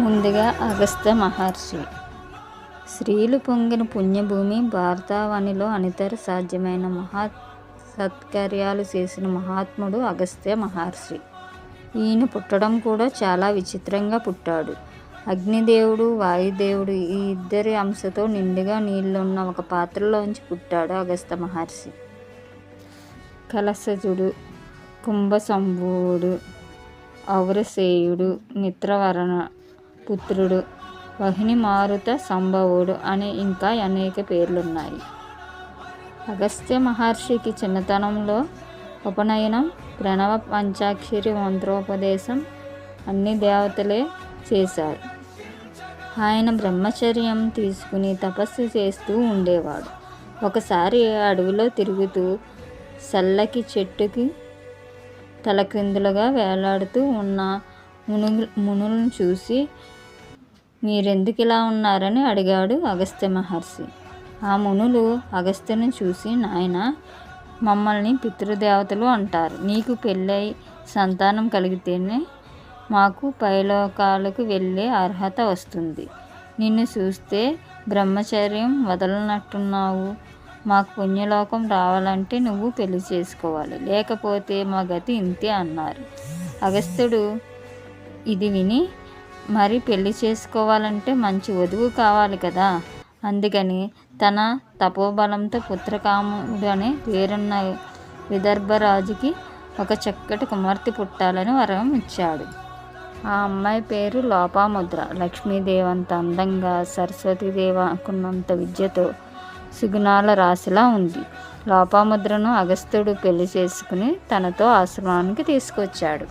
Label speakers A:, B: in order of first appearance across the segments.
A: ముందుగా అగస్త్య మహర్షి. స్త్రీలు పొంగిన పుణ్యభూమి భారతావనిలో అనితర సాధ్యమైన సత్కార్యాలు చేసిన మహాత్ముడు అగస్త్య మహర్షి. ఈయన పుట్టడం కూడా చాలా విచిత్రంగా పుట్టాడు. అగ్నిదేవుడు, వాయుదేవుడు ఈ ఇద్దరి అంశతో నిండుగా నీళ్లున్న ఒక పాత్రలోంచి పుట్టాడు అగస్త్య మహర్షి. కలశజుడు, కుంభసంభువుడు, ఔరసేయుడు, మిత్రవరణ పుత్రుడు, వహిని మారుత సంభవుడు అని ఇంకా అనేక పేర్లున్నాయి. అగస్త్య మహర్షికి చిన్నతనంలో ఉపనయనం, ప్రణవ పంచాక్షరి మంత్రోపదేశం అన్ని దేవతలే చేశారు. ఆయన బ్రహ్మచర్యం తీసుకుని తపస్సు చేస్తూ ఉండేవాడు. ఒకసారి అడవిలో తిరుగుతూ సల్లకి చెట్టుకి తలక్రిందులుగా వేలాడుతూ ఉన్న మునులను చూసి, మీరెందుకు ఇలా ఉన్నారని అడిగాడు అగస్త్య మహర్షి. ఆ మునులు అగస్త్యుని చూసి, నాయన, మమ్మల్ని పితృదేవతలు అంటారు. నీకు పెళ్ళై సంతానం కలిగితేనే మాకు పైలోకాలకు వెళ్ళే అర్హత వస్తుంది. నిన్ను చూస్తే బ్రహ్మచర్యం వదలనట్టున్నావు. మాకు పుణ్యలోకం రావాలంటే నువ్వు పెళ్లి చేసుకోవాలి, లేకపోతే మా గతి ఇంతే అన్నారు. అగస్త్యుడు ఇది విని, మరి పెళ్లి చేసుకోవాలంటే మంచి వధువు కావాలి కదా, అందుకని తన తపోబలంతో పుత్రకాముడు అనే పేరున్న విదర్భరాజుకి ఒక చక్కటి కుమార్తె పుట్టాలని వరం ఇచ్చాడు. ఆ అమ్మాయి పేరు లోపాముద్ర. లక్ష్మీదేవంత అందంగా, సరస్వతీదేవకున్నంత విద్యతో, సుగుణాల రాశిలా ఉంది. లోపాముద్రను అగస్త్యుడు పెళ్లి చేసుకుని తనతో ఆశ్రమానికి తీసుకొచ్చాడు.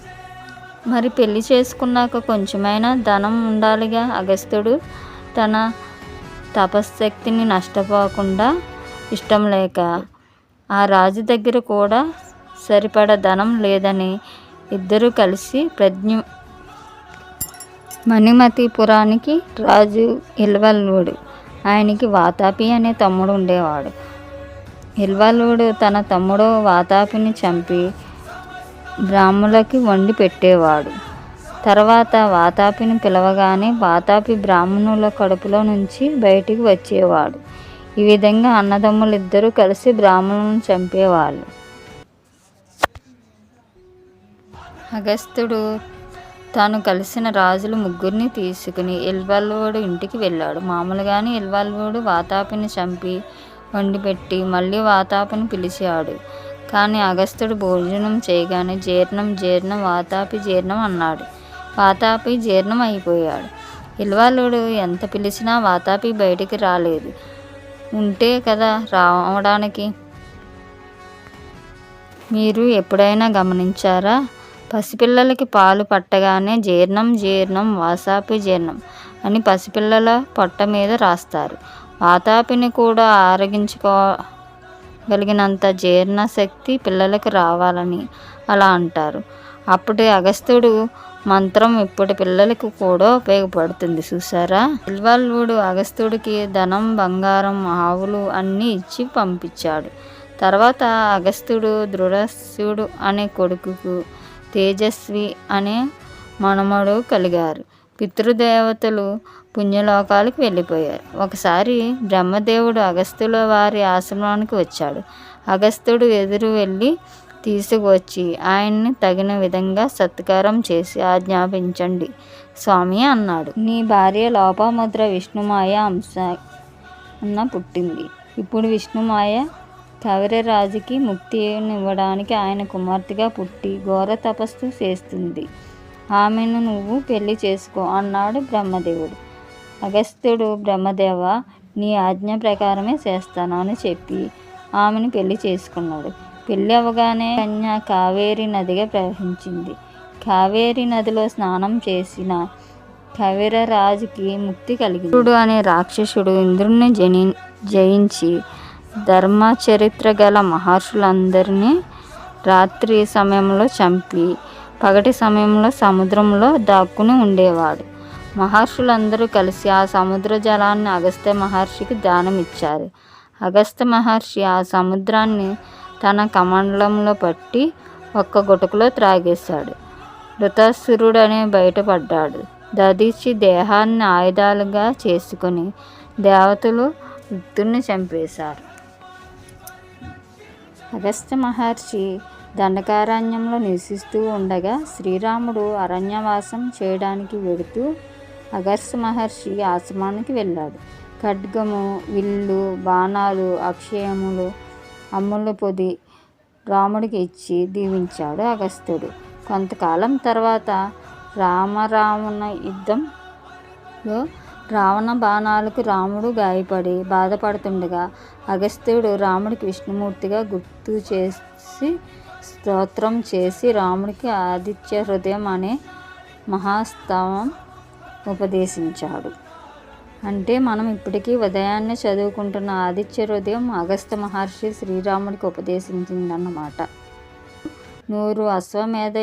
A: మరి పెళ్లి చేసుకున్నాక కొంచెమైనా ధనం ఉండాలిగా. అగస్త్యుడు తన తపశ్శక్తిని నష్టపోకుండా ఇష్టం లేక ఆ రాజు దగ్గర కూడా సరిపడ ధనం లేదని ఇద్దరూ కలిసి మణిమతిపురానికి రాజు ఇల్వలుడు, ఆయనకి వాతాపి అనే తమ్ముడు ఉండేవాడు. ఇల్వలుడు తన తమ్ముడు వాతాపిని చంపి బ్రాహ్మణులకి వండి పెట్టేవాడు. తర్వాత వాతాపిని పిలవగానే వాతాపి బ్రాహ్మణుల కడుపులో నుంచి బయటికి వచ్చేవాడు. ఈ విధంగా అన్నదమ్ములిద్దరూ కలిసి బ్రాహ్మణులను చంపేవాళ్ళు. అగస్త్యుడు తాను కలిసిన రాజులు ముగ్గురిని తీసుకుని ఇల్వలుడు ఇంటికి వెళ్ళాడు. మామూలుగానే ఇల్వలుడు వాతాపిని చంపి వండిపెట్టి మళ్ళీ వాతాపిని పిలిచాడు. కానీ అగస్త్యుడు భోజనం చేయగానే జీర్ణం వాతాపి జీర్ణం అన్నాడు. వాతాపి జీర్ణం అయిపోయాడు. ఇల్వలుడు ఎంత పిలిచినా వాతాపి బయటికి రాలేదు. ఉంటే కదా రావడానికి. మీరు ఎప్పుడైనా గమనించారా? పసిపిల్లలకి పాలు పట్టగానే జీర్ణం వాతాపి జీర్ణం అని పసిపిల్లల పొట్ట మీద రాస్తారు. వాతాపిని కూడా ఆరగించుకోగలిగినంత జీర్ణశక్తి పిల్లలకు రావాలని అలా అంటారు. అప్పుడు అగస్త్యుడు మంత్రం ఇప్పటి పిల్లలకు కూడా ఉపయోగపడుతుంది చూసారా. ఇల్వలుడు అగస్త్యుడికి ధనం, బంగారం, ఆవులు అన్నీ ఇచ్చి పంపించాడు. తర్వాత అగస్త్యుడు దృఢస్యుడు అనే కొడుకుకు తేజస్వి అనే మనుమడు కలిగారు. పితృదేవతలు పుణ్యలోకాలకు వెళ్ళిపోయారు. ఒకసారి బ్రహ్మదేవుడు అగస్త్యుల వారి ఆశ్రమానికి వచ్చాడు. అగస్త్యుడు ఎదురు వెళ్ళి తీసుకువచ్చి ఆయన్ని తగిన విధంగా సత్కారం చేసి, ఆజ్ఞాపించండి స్వామి అన్నాడు. నీ భార్య లోపాముద్ర విష్ణుమాయ అంశాన్న పుట్టింది. ఇప్పుడు విష్ణుమాయ కవిరరాజుకి ముక్తినివ్వడానికి ఆయన కుమార్తెగా పుట్టి ఘోర తపస్సు చేస్తుంది. ఆమెను నువ్వు పెళ్లి చేసుకో అన్నాడు బ్రహ్మదేవుడు. అగస్త్యుడు, బ్రహ్మదేవ, నీ ఆజ్ఞ ప్రకారమే చేస్తాను అని చెప్పి ఆమెను పెళ్లి చేసుకున్నాడు. పెళ్ళి అవగానే కన్య కావేరి నదిగా ప్రవహించింది. కావేరి నదిలో స్నానం చేసిన కవిరరాజుకి ముక్తి కలిగింది. ఇంద్రుడు అనే రాక్షసుడు ఇంద్రుడిని జయించి ధర్మచరిత్ర గల మహర్షులందరినీ రాత్రి సమయంలో చంపి పగటి సమయంలో సముద్రంలో దాక్కుని ఉండేవాడు. మహర్షులందరూ కలిసి ఆ సముద్ర జలాన్ని అగస్త్య మహర్షికి దానం ఇచ్చారు. అగస్త్య మహర్షి ఆ సముద్రాన్ని తన కమండలంలో పట్టి ఒక్క గుటకలో త్రాగేశాడు. వృతాసురుడనే బయటపడ్డాడు. దధీచి దేహాన్ని ఆయుధాలుగా చేసుకుని దేవతలు వృత్తుని చంపేశారు. అగస్త్య మహర్షి దండకారణ్యంలో నివసిస్తూ ఉండగా శ్రీరాముడు అరణ్యవాసం చేయడానికి వెడుతూ అగస్త్య మహర్షి ఆశ్రమానికి వెళ్ళాడు. ఖడ్గము, విల్లు, బాణాలు, అక్షయములు, అమ్ముల పొది రాముడికి ఇచ్చి దీవించాడు అగస్త్యుడు. కొంతకాలం తర్వాత రామరావణ యుద్ధంలో రావణ బాణాలకు రాముడు గాయపడి బాధపడుతుండగా అగస్త్యుడు రాముడికి విష్ణుమూర్తిగా గుర్తు చేసి స్తోత్రం చేసి రాముడికి ఆదిత్య హృదయం అనే మహాస్తవం ఉపదేశించాడు. అంటే మనం ఇప్పటికీ ఉదయాన్నే చదువుకుంటున్న ఆదిత్య హృదయం అగస్త్య మహర్షి శ్రీరాముడికి ఉపదేశించిందన్నమాట. 100 అశ్వమేధ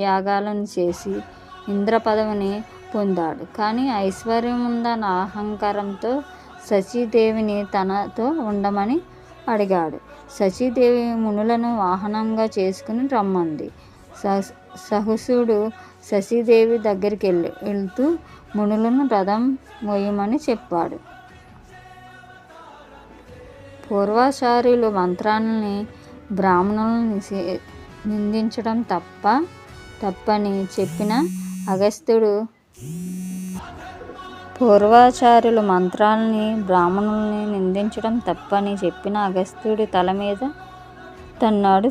A: యాగాలను చేసి ఇంద్ర పదవిని పొందాడు. కానీ ఐశ్వర్యం ఉందన్న అహంకారంతో శచీదేవిని తనతో ఉండమని అడిగాడు. శచీదేవి మునులను వాహనంగా చేసుకుని రమ్మంది. సహసుడు శచీదేవి దగ్గరికి వెళ్తూ మునులను రథం మోయమని చెప్పాడు. పూర్వాచార్యులు మంత్రాలని బ్రాహ్మణులను నిందించడం తప్పని చెప్పిన అగస్త్యుడు తల మీద తన్నాడు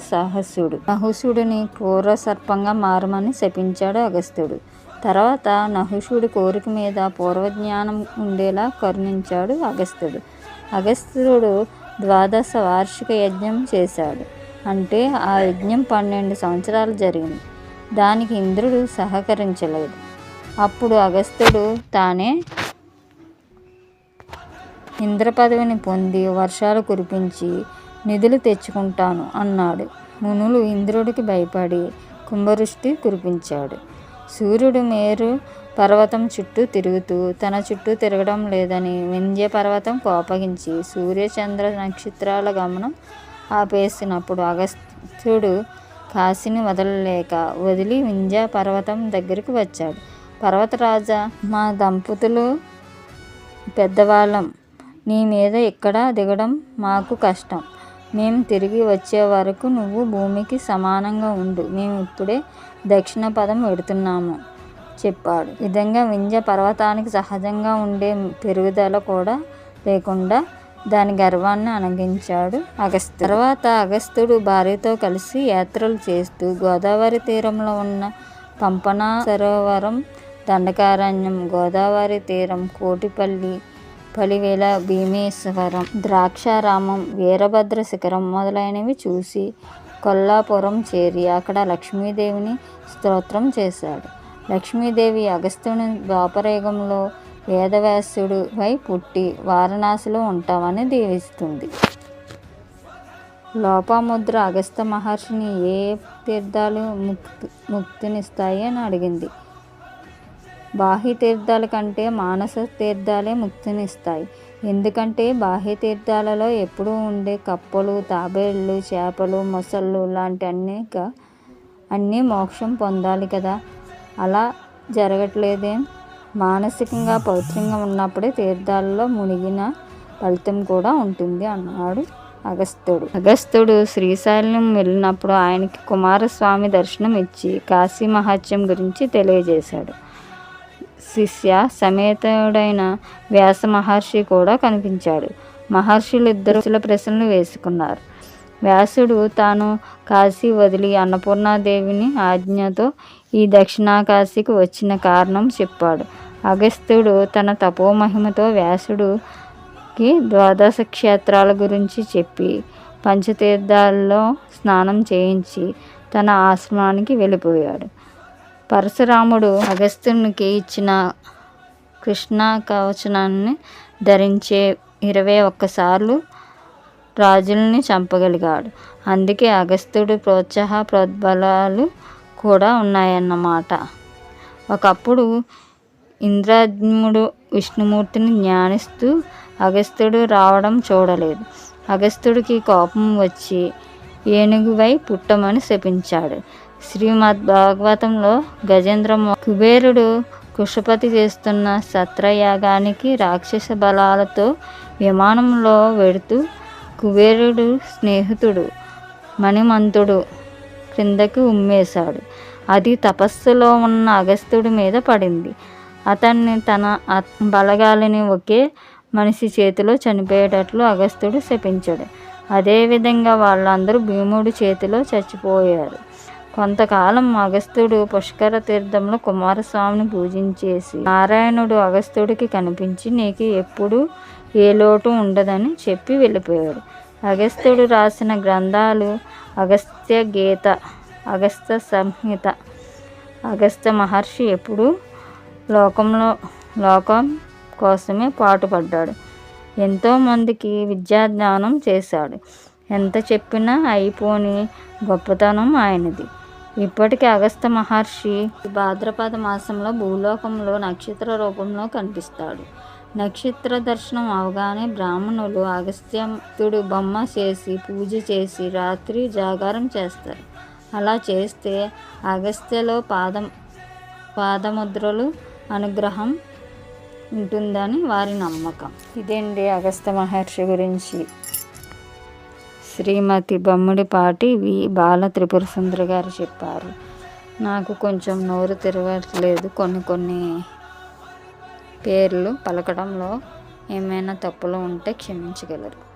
A: నహుషుడిని క్రూర సర్పంగా మారమని శపించాడు అగస్త్యుడు. తర్వాత నహుషుడి కోరిక మీద పూర్వజ్ఞానం ఉండేలా కరుణించాడు అగస్త్యుడు. అగస్త్యుడు 12 వార్షిక యజ్ఞం చేశాడు. అంటే ఆ యజ్ఞం 12 సంవత్సరాలు జరిగింది. దానికి ఇంద్రుడు సహకరించలేదు. అప్పుడు అగస్త్యుడు తానే ఇంద్ర పదవిని పొంది వర్షాలు కురిపించి నిధులు తెచ్చుకుంటాను అన్నాడు. మునులు ఇంద్రుడికి భయపడి కుంభవృష్టి కురిపించాడు. సూర్యుడు మేరు పర్వతం చుట్టూ తిరుగుతూ తన చుట్టూ తిరగడం లేదని వింధ్య పర్వతం కోపగించి సూర్యచంద్ర నక్షత్రాల గమనం ఆపేసినప్పుడు అగస్త్యుడు కాశీని వదిలి వింధ్య పర్వతం దగ్గరికి వచ్చాడు. పర్వతరాజా, మా దంపతులు పెద్దవాళ్ళం. నీ మీద ఇక్కడ దిగడం మాకు కష్టం. మేము తిరిగి వచ్చే వరకు నువ్వు భూమికి సమానంగా ఉండు. మేము ఇప్పుడే దక్షిణ పదం వెడుతున్నాము చెప్పాడు. విధంగా వింధ్య పర్వతానికి సహజంగా ఉండే పెరుగుదల కూడా లేకుండా దాని గర్వాన్ని అణగించాడు అగస్త్యుడు. తర్వాత అగస్త్యుడు భార్యతో కలిసి యాత్రలు చేస్తూ గోదావరి తీరంలో ఉన్న పంపనా సరోవరం, దండకారణ్యం, గోదావరి తీరం, కోటిపల్లి, పలివేల, భీమేశ్వరం, ద్రాక్షారామం, వీరభద్ర శిఖరం మొదలైనవి చూసి కొల్లాపురం చేరి అక్కడ లక్ష్మీదేవిని స్తోత్రం చేశాడు. లక్ష్మీదేవి అగస్త్యుని ద్వాపరయుగంలో వేదవ్యాసుడు వై పుట్టి వారణాసిలో ఉంటామని దీవిస్తుంది. లోపాముద్ర అగస్త్య మహర్షిని ఏ తీర్థాలు ముక్తినిస్తాయి అని అడిగింది. బాహ్య తీర్థాల కంటే మానస తీర్థాలే ముక్తినిస్తాయి. ఎందుకంటే బాహ్య తీర్థాలలో ఎప్పుడూ ఉండే కప్పలు, తాబేళ్లు, చేపలు, మొసళ్ళు లాంటి అన్నీ మోక్షం పొందాలి కదా. అలా జరగట్లేదేం. మానసికంగా పవిత్రంగా ఉన్నప్పుడే తీర్థాలలో మునిగిన ఫలితం కూడా ఉంటుంది అన్నాడు అగస్త్యుడు శ్రీశైలం వెళ్ళినప్పుడు ఆయనకి కుమారస్వామి దర్శనం ఇచ్చి కాశీ మహత్యం గురించి తెలియజేశాడు. శిష్య సమేతుడైన వ్యాస మహర్షి కూడా కనిపించాడు. మహర్షులు ఇద్దరు ప్రశ్నలు వేసుకున్నారు. వ్యాసుడు తాను కాశీ వదిలి అన్నపూర్ణాదేవిని ఆజ్ఞతో ఈ దక్షిణాకాశీకి వచ్చిన కారణం చెప్పాడు. అగస్త్యుడు తన తపోమహిమతో వ్యాసుడికి 12 క్షేత్రాల గురించి చెప్పి పంచతీర్థాల్లో స్నానం చేయించి తన ఆశ్రమానికి వెళ్ళిపోయాడు. పరశురాముడు అగస్త్యునికి ఇచ్చిన కృష్ణ కవచాన్ని ధరించే 21 సార్లు రాజుల్ని చంపగలిగాడు. అందుకే అగస్త్యుడి ప్రోత్బలాలు కూడా ఉన్నాయన్నమాట. ఒకప్పుడు ఇంద్రద్యుమ్నుడు విష్ణుమూర్తిని ధ్యానిస్తూ అగస్త్యుడు రావడం చూడలేదు. అగస్త్యుడికి కోపం వచ్చి ఏనుగువై పుట్టమని శపించాడు. శ్రీమద్ భాగవతంలో గజేంద్ర కుబేరుడు కుశపతి చేస్తున్న సత్రయాగానికి రాక్షస బలాలతో విమానంలో వెడుతూ కుబేరుడు స్నేహితుడు మణిమంతుడు క్రిందకి ఉమ్మేశాడు. అది తపస్సులో ఉన్న అగస్త్యుడి మీద పడింది. అతన్ని తన బలగాలని ఒకే మనిషి చేతిలో చనిపోయేటట్లు అగస్త్యుడు శపించాడు. అదేవిధంగా వాళ్ళందరూ భీముడి చేతిలో చచ్చిపోయారు. కొంతకాలం అగస్త్యుడు పుష్కర తీర్థంలో కుమారస్వామిని పూజించేసి నారాయణుడు అగస్త్యుడికి కనిపించి నీకు ఎప్పుడు ఏ లోటు ఉండదని చెప్పి వెళ్ళిపోయాడు. అగస్త్యుడు రాసిన గ్రంథాలు అగస్త్య గీత, అగస్త్య సంహిత. అగస్త్య మహర్షి ఎప్పుడూ లోకం కోసమే పాటుపడ్డాడు. ఎంతోమందికి విద్యాజ్ఞానం చేశాడు. ఎంత చెప్పినా అయిపోని గొప్పతనం ఆయనది. ఇప్పటికీ అగస్త్య మహర్షి భాద్రపద మాసంలో భూలోకంలో నక్షత్ర రూపంలో కనిపిస్తాడు. నక్షత్ర దర్శనం అవగానే బ్రాహ్మణులు అగస్త్యుడు బొమ్మ చేసి పూజ చేసి రాత్రి జాగారం చేస్తారు. అలా చేస్తే అగస్త్యలో పాదముద్రలు అనుగ్రహం ఉంటుందని వారి నమ్మకం. ఇదేంటి అగస్త్య మహర్షి గురించి. శ్రీమతి బొమ్మిడిపాటి వి బాల త్రిపుర సుందరి గారు చెప్పారు. నాకు కొంచెం నోరు తిరగట్లేదు. కొన్ని పేర్లు పలకడంలో ఏమైనా తప్పులు ఉంటే క్షమించగలరు.